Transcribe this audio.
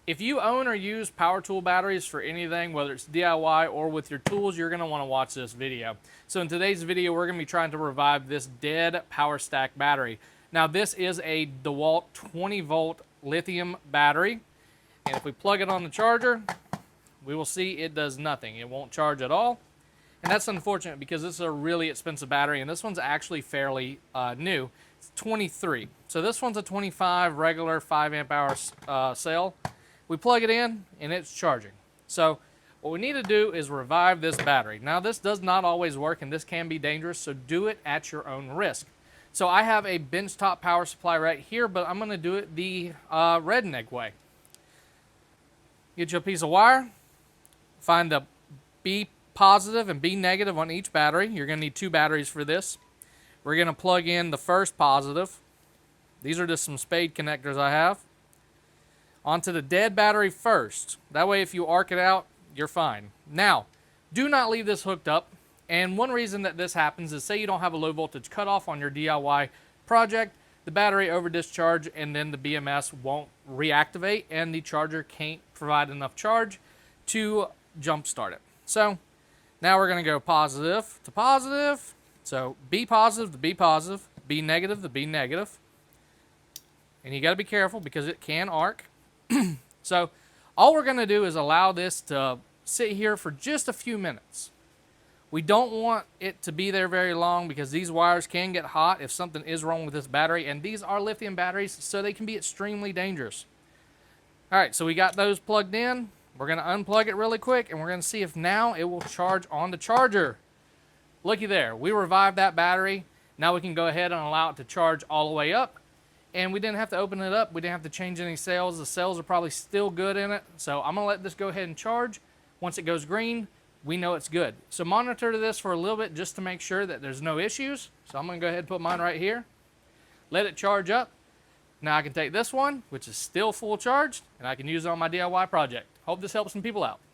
If you own or use power tool batteries for anything, whether it's DIY or with your tools, you're going to want to watch this video. So in today's video, we're going to be trying to revive this dead power stack battery. Now this is a DeWalt 20 volt lithium battery. And if we plug it on the charger, we will see it does nothing. It won't charge at all. And that's unfortunate because this is a really expensive battery, and this one's actually fairly new. It's 23. So this one's a 25 regular 5 amp hour cell. We plug it in and it's charging. So what we need to do is revive this battery. Now this does not always work and this can be dangerous, so do it at your own risk. So I have a benchtop power supply right here, but I'm going to do it the redneck way. Get you a piece of wire, find the B positive and B negative on each battery. You're going to need 2 batteries for this. We're going to plug in the first positive. These are just some spade connectors I have. Onto the dead battery first. That way if you arc it out, you're fine. Now, do not leave this hooked up. And one reason that this happens is, say you don't have a low voltage cutoff on your DIY project, the battery over discharge and then the BMS won't reactivate and the charger can't provide enough charge to jump start it. So now we're going to go positive to positive. So B positive to B positive, B negative to B negative. And you got to be careful because it can arc. So all we're going to do is allow this to sit here for just a few minutes. We don't want it to be there very long because these wires can get hot if something is wrong with this battery, and these are lithium batteries, so they can be extremely dangerous. All right, so we got those plugged in. We're going to unplug it really quick, and we're going to see if now it will charge on the charger. Looky there, we revived that battery. Now we can go ahead and allow it to charge all the way up. And we didn't have to open it up. We didn't have to change any cells. The cells are probably still good in it. So I'm going to let this go ahead and charge. Once it goes green, we know it's good. So monitor this for a little bit just to make sure that there's no issues. So I'm going to go ahead and put mine right here. Let it charge up. Now I can take this one, which is still full charged, and I can use it on my DIY project. Hope this helps some people out.